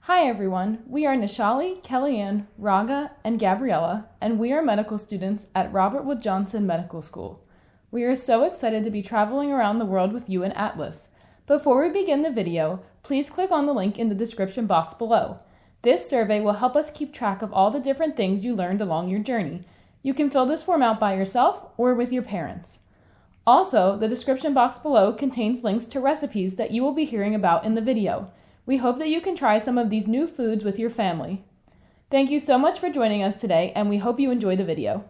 Hi everyone, we are Nishali, Kellyanne, Raga, and Gabriella, and we are medical students at Robert Wood Johnson Medical School. We are so excited to be traveling around the world with you in Atlas. Before we begin the video, please click on the link in the description box below. This survey will help us keep track of all the different things you learned along your journey. You can fill this form out by yourself or with your parents. Also, the description box below contains links to recipes that you will be hearing about in the video. We hope that you can try some of these new foods with your family. Thank you so much for joining us today, and we hope you enjoy the video.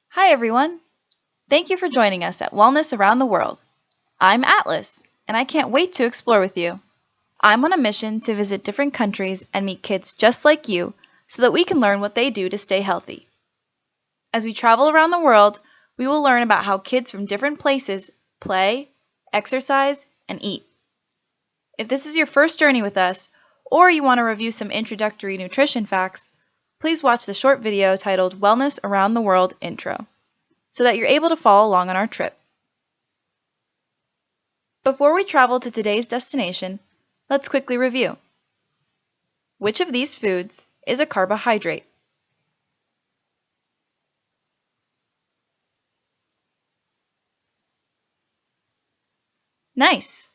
Hi everyone! Thank you for joining us at Wellness Around the World. I'm Atlas, and I can't wait to explore with you. I'm on a mission to visit different countries and meet kids just like you so that we can learn what they do to stay healthy. As we travel around the world, we will learn about how kids from different places play, exercise, and eat. If this is your first journey with us, or you want to review some introductory nutrition facts, please watch the short video titled Wellness Around the World Intro, so that you're able to follow along on our trip. Before we travel to today's destination, let's quickly review. Which of these foods is a carbohydrate? Nice!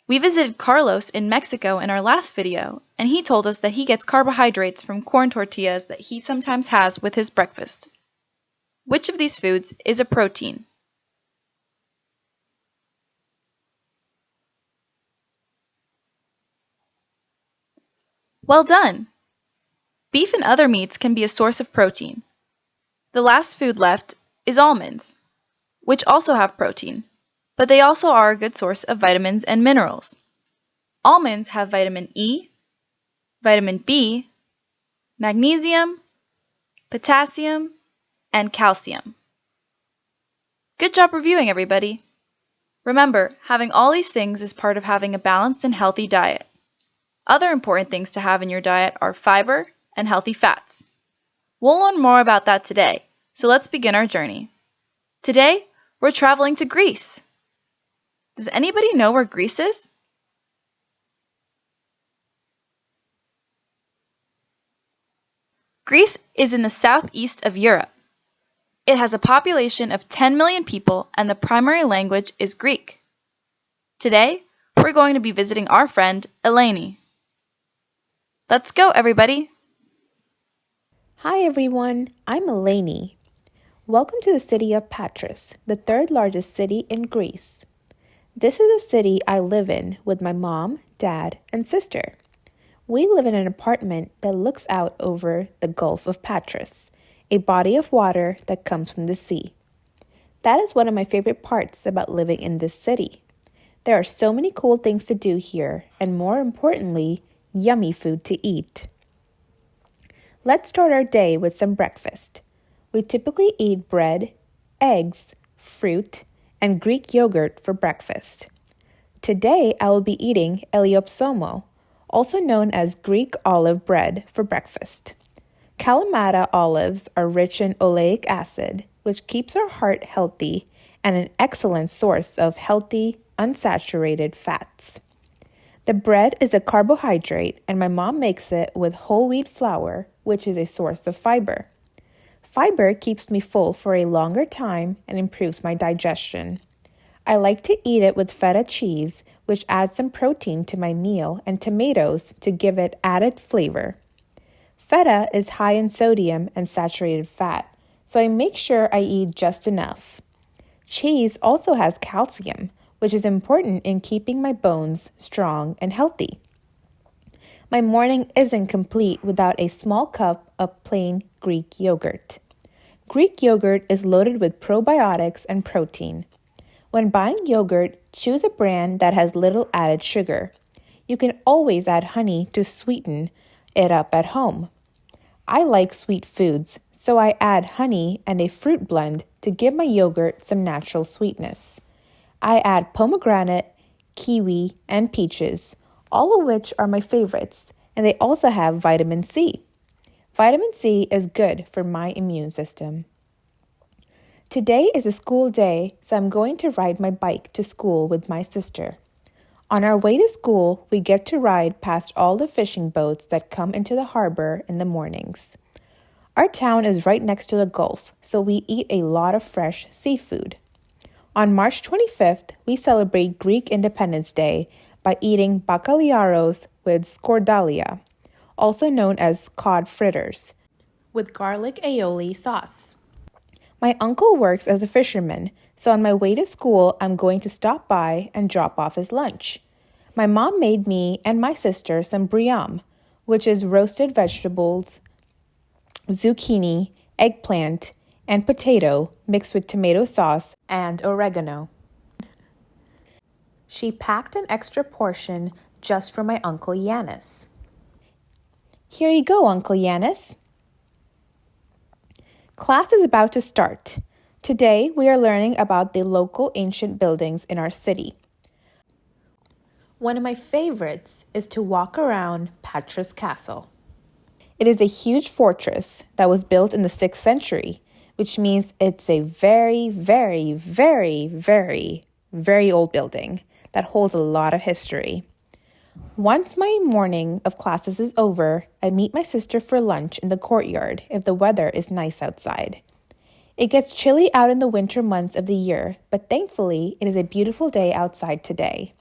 We visited Carlos in Mexico in our last video, and he told us that he gets carbohydrates from corn tortillas that he sometimes has with his breakfast. Which of these foods is a protein? Well done! Beef and other meats can be a source of protein. The last food left is almonds, which also have protein, but they also are a good source of vitamins and minerals. Almonds have vitamin E, vitamin B, magnesium, potassium, and calcium. Good job reviewing, everybody! Remember, having all these things is part of having a balanced and healthy diet. Other important things to have in your diet are fiber and healthy fats. We'll learn more about that today, so let's begin our journey. Today, we're traveling to Greece. Does anybody know where Greece is? Greece is in the southeast of Europe. It has a population of 10 million people and the primary language is Greek. Today, we're going to be visiting our friend Eleni. Let's go, everybody! Hi everyone, I'm Eleni. Welcome to the city of Patras, the third largest city in Greece. This is a city I live in with my mom, dad, and sister. We live in an apartment that looks out over the Gulf of Patras, a body of water that comes from the sea. That is one of my favorite parts about living in this city. There are so many cool things to do here, and more importantly, yummy food to eat. Let's start our day with some breakfast. We typically eat bread, eggs, fruit, and Greek yogurt for breakfast. Today, I will be eating eliopsomo, also known as Greek olive bread, for breakfast. Kalamata olives are rich in oleic acid, which keeps our heart healthy and an excellent source of healthy, unsaturated fats. The bread is a carbohydrate, and my mom makes it with whole wheat flour, which is a source of fiber. Fiber keeps me full for a longer time and improves my digestion. I like to eat it with feta cheese, which adds some protein to my meal, and tomatoes to give it added flavor. Feta is high in sodium and saturated fat, so I make sure I eat just enough. Cheese also has calcium, which is important in keeping my bones strong and healthy. My morning isn't complete without a small cup of plain Greek yogurt. Greek yogurt is loaded with probiotics and protein. When buying yogurt, choose a brand that has little added sugar. You can always add honey to sweeten it up at home. I like sweet foods, so I add honey and a fruit blend to give my yogurt some natural sweetness. I add pomegranate, kiwi, and peaches, all of which are my favorites, and they also have vitamin C. Vitamin C is good for my immune system. Today is a school day, so I'm going to ride my bike to school with my sister. On our way to school, we get to ride past all the fishing boats that come into the harbor in the mornings. Our town is right next to the Gulf, so we eat a lot of fresh seafood. On March 25th, we celebrate Greek Independence Day by eating bacalhaos with scordalia, also known as cod fritters, with garlic aioli sauce. My uncle works as a fisherman, so on my way to school, I'm going to stop by and drop off his lunch. My mom made me and my sister some briam, which is roasted vegetables, zucchini, eggplant, and potato mixed with tomato sauce and oregano. She packed an extra portion just for my Uncle Yanis. Here you go, Uncle Yanis. Class is about to start. Today, we are learning about the local ancient buildings in our city. One of my favorites is to walk around Patras Castle. It is a huge fortress that was built in the 6th century, which means it's a very, very, very, very, very old building that holds a lot of history. Once my morning of classes is over, I meet my sister for lunch in the courtyard if the weather is nice outside. It gets chilly out in the winter months of the year, but thankfully it is a beautiful day outside today.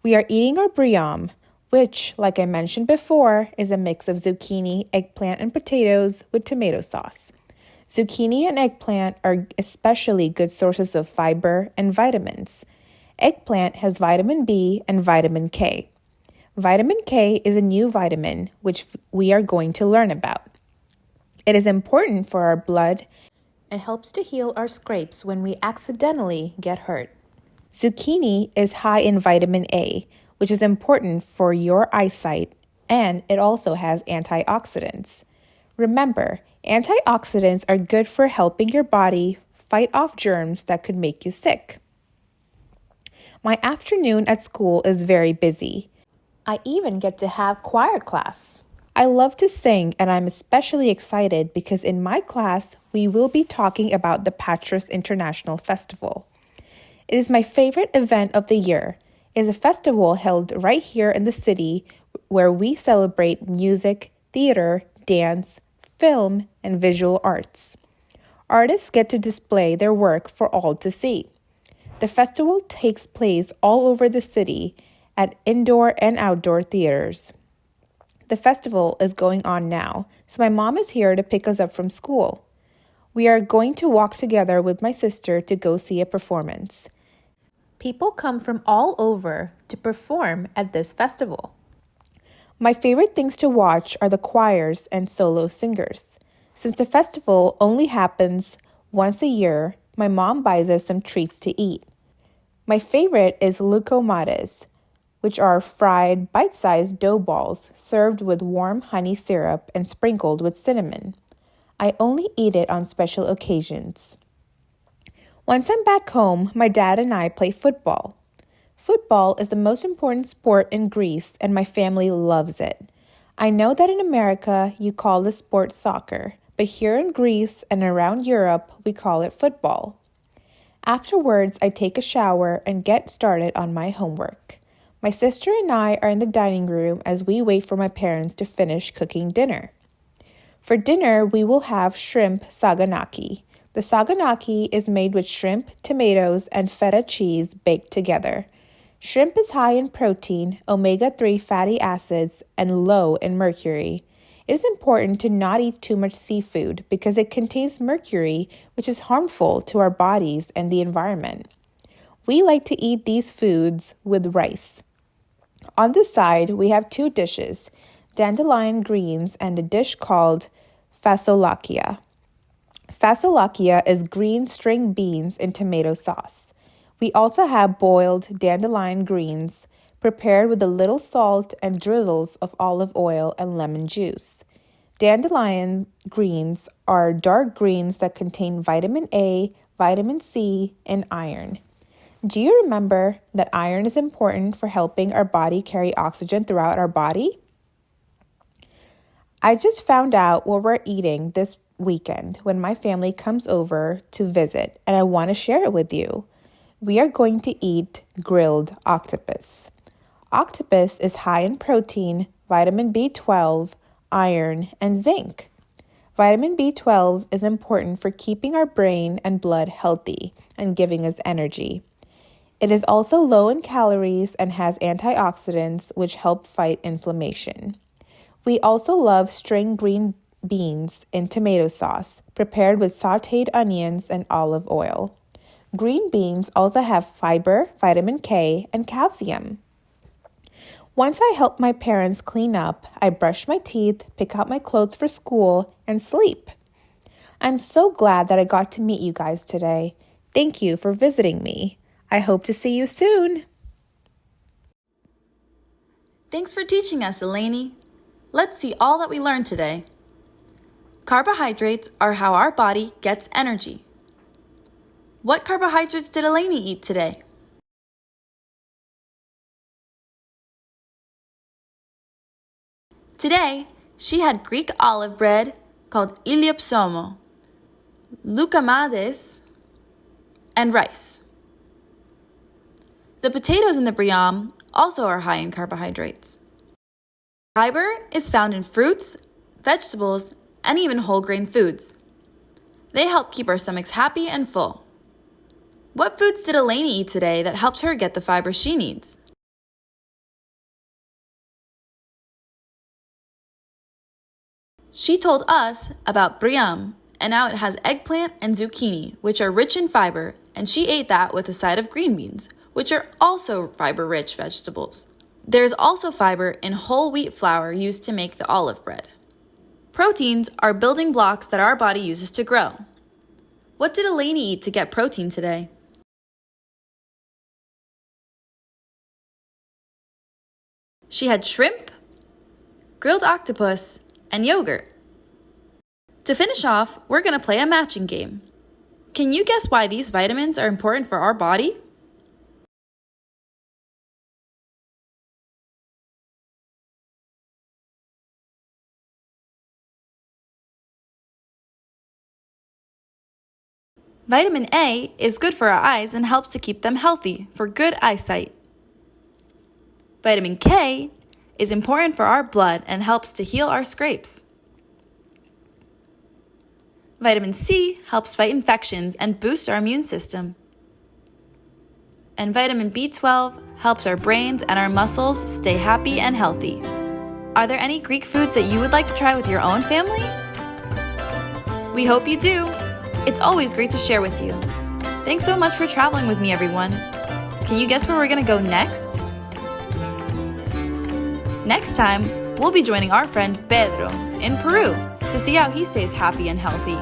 We are eating our briam, which, like I mentioned before, is a mix of zucchini, eggplant, and potatoes with tomato sauce. Zucchini and eggplant are especially good sources of fiber and vitamins. Eggplant has vitamin B and vitamin K. Vitamin K is a new vitamin which we are going to learn about. It is important for our blood and helps to heal our scrapes when we accidentally get hurt. Zucchini is high in vitamin A, which is important for your eyesight, and it also has antioxidants. Remember, antioxidants are good for helping your body fight off germs that could make you sick. My afternoon at school is very busy. I even get to have choir class. I love to sing, and I'm especially excited because in my class, we will be talking about the Patras International Festival. It is my favorite event of the year. It is a festival held right here in the city where we celebrate music, theater, dance, film, and visual arts. Artists get to display their work for all to see. The festival takes place all over the city at indoor and outdoor theaters. The festival is going on now, so my mom is here to pick us up from school. We are going to walk together with my sister to go see a performance. People come from all over to perform at this festival. My favorite things to watch are the choirs and solo singers. Since the festival only happens once a year, my mom buys us some treats to eat. My favorite is lucomates, which are fried, bite-sized dough balls served with warm honey syrup and sprinkled with cinnamon. I only eat it on special occasions. Once I'm back home, my dad and I play football. Football is the most important sport in Greece, and my family loves it. I know that in America, you call the sport soccer, but here in Greece and around Europe, we call it football. Afterwards, I take a shower and get started on my homework. My sister and I are in the dining room as we wait for my parents to finish cooking dinner. For dinner, we will have shrimp saganaki. The saganaki is made with shrimp, tomatoes, and feta cheese baked together. Shrimp is high in protein, omega-3 fatty acids, and low in mercury. It is important to not eat too much seafood because it contains mercury, which is harmful to our bodies and the environment. We like to eat these foods with rice. On the side, we have two dishes, dandelion greens and a dish called fasolakia. Fasolakia is green string beans in tomato sauce. We also have boiled dandelion greens prepared with a little salt and drizzles of olive oil and lemon juice. Dandelion greens are dark greens that contain vitamin A, vitamin C, and iron. Do you remember that iron is important for helping our body carry oxygen throughout our body? I just found out while we're eating this weekend when my family comes over to visit, and I want to share it with you. We are going to eat grilled octopus. Octopus is high in protein, vitamin B12, iron, and zinc. Vitamin B12 is important for keeping our brain and blood healthy and giving us energy. It is also low in calories and has antioxidants which help fight inflammation. We also love string green beans in tomato sauce, prepared with sautéed onions and olive oil. Green beans also have fiber, vitamin K, and calcium. Once I help my parents clean up, I brush my teeth, pick out my clothes for school, and sleep. I'm so glad that I got to meet you guys today. Thank you for visiting me. I hope to see you soon. Thanks for teaching us, Eleni. Let's see all that we learned today. Carbohydrates are how our body gets energy. What carbohydrates did Eleni eat today? Today, she had Greek olive bread called iliopsomo, lucamades, and rice. The potatoes in the briam also are high in carbohydrates. Fiber is found in fruits, vegetables, and even whole grain foods. They help keep our stomachs happy and full. What foods did Eleni eat today that helped her get the fiber she needs? She told us about briam, and now it has eggplant and zucchini, which are rich in fiber, and she ate that with a side of green beans, which are also fiber-rich vegetables. There is also fiber in whole wheat flour used to make the olive bread. Proteins are building blocks that our body uses to grow. What did Eleni eat to get protein today? She had shrimp, grilled octopus, and yogurt. To finish off, we're going to play a matching game. Can you guess why these vitamins are important for our body? Vitamin A is good for our eyes and helps to keep them healthy for good eyesight. Vitamin K is important for our blood and helps to heal our scrapes. Vitamin C helps fight infections and boost our immune system. And vitamin B12 helps our brains and our muscles stay happy and healthy. Are there any Greek foods that you would like to try with your own family? We hope you do. It's always great to share with you. Thanks so much for traveling with me, everyone. Can you guess where we're going to go next? Next time, we'll be joining our friend Pedro in Peru to see how he stays happy and healthy.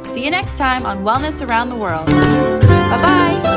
See you next time on Wellness Around the World. Bye-bye!